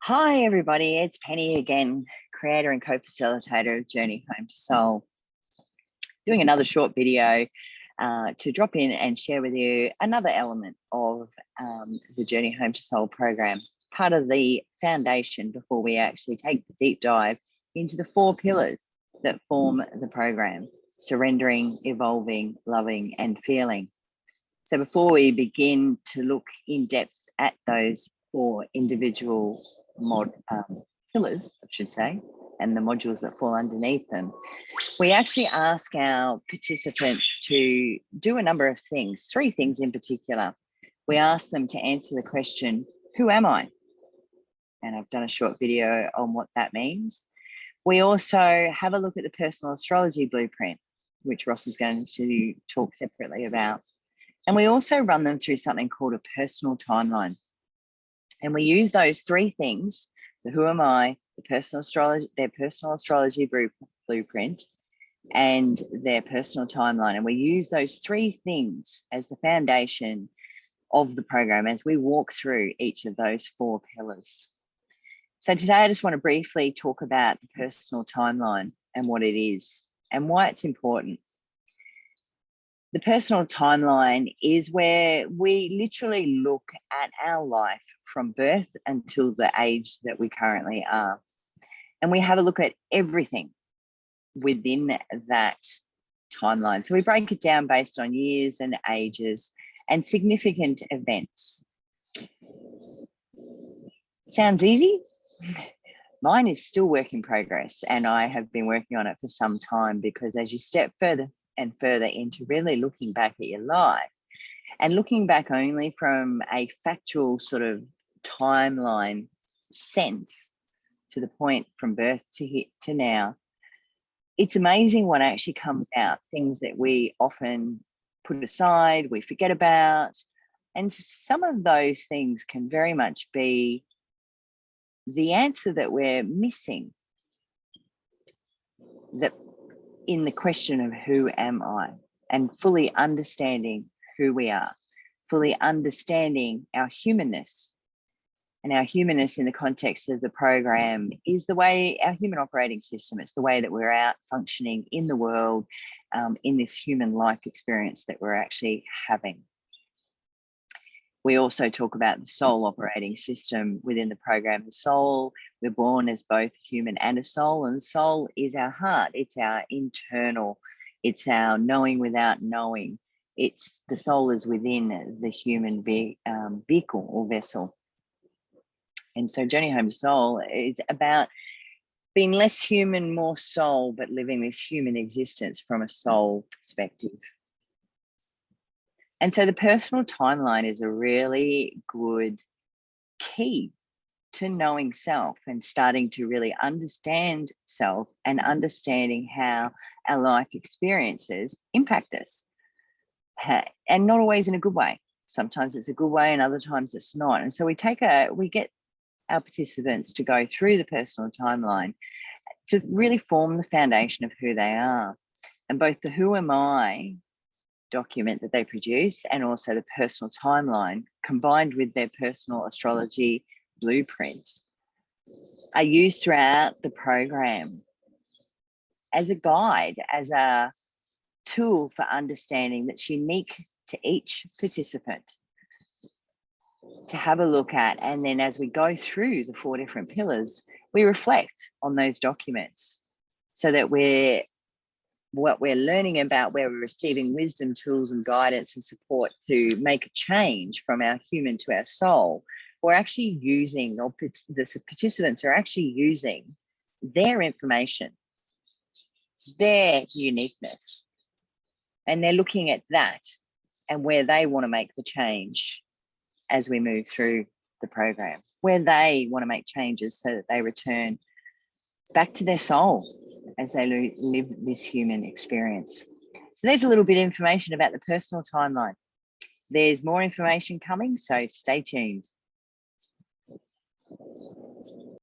Hi, everybody. It's Penny again, creator and co-facilitator of Journey Home to Soul. Doing another short video to drop in and share with you another element of the Journey Home to Soul program, part of the foundation before we actually take the deep dive into the 4 pillars that form the program: surrendering, evolving, loving, and feeling. So before we begin to look in depth at those 4 individual pillars, I should say, and the modules that fall underneath them, we actually ask our participants to do a number of things, 3 things in particular. We ask them to answer the question, who am I? And I've done a short video on what that means. We also have a look at the personal astrology blueprint, which Ross is going to talk separately about. And we also run them through something called a personal timeline. And we use those 3 things, the who am I, the personal astrology, their personal astrology blueprint, and their personal timeline. And we use those 3 things as the foundation of the program as we walk through each of those 4 pillars. So today I just want to briefly talk about the personal timeline and what it is and why it's important. The personal timeline is where we literally look at our life from birth until the age that we currently are. And we have a look at everything within that timeline. So we break it down based on years and ages and significant events. Sounds easy? Mine is still work in progress, and I have been working on it for some time, because as you step further and further into really looking back at your life and looking back only from a factual sort of timeline sense to the point from birth to now, it's amazing what actually comes out, things that we often put aside, we forget about. And some of those things can very much be the answer that we're missing, that in the question of who am I, and fully understanding who we are, fully understanding our humanness. And our humanness in the context of the program is the way, our human operating system, it's the way that we're out functioning in the world, in this human life experience that we're actually having. We also talk about the soul operating system within the program. The soul, we're born as both human and a soul, and the soul is our heart. It's our internal, it's our knowing without knowing. It's the soul is within the human vehicle or vessel. And so Journey Home to Soul is about being less human, more soul, but living this human existence from a soul perspective. And so the personal timeline is a really good key to knowing self and starting to really understand self and understanding how our life experiences impact us. And not always in a good way. Sometimes it's a good way and other times it's not. And so we get our participants to go through the personal timeline to really form the foundation of who they are. And both the who am I document that they produce and also the personal timeline combined with their personal astrology blueprints are used throughout the program as a guide, as a tool for understanding that's unique to each participant to have a look at. And then as we go through the 4 different pillars, we reflect on those documents so that what we're learning about, where we're receiving wisdom, tools and guidance and support to make a change from our human to our soul, we're actually using, or the participants are actually using their information, their uniqueness, and they're looking at that and where they want to make the change as we move through the program, where they want to make changes so that they return back to their soul as they live this human experience. So there's a little bit of information about the personal timeline. There's more information coming, so stay tuned.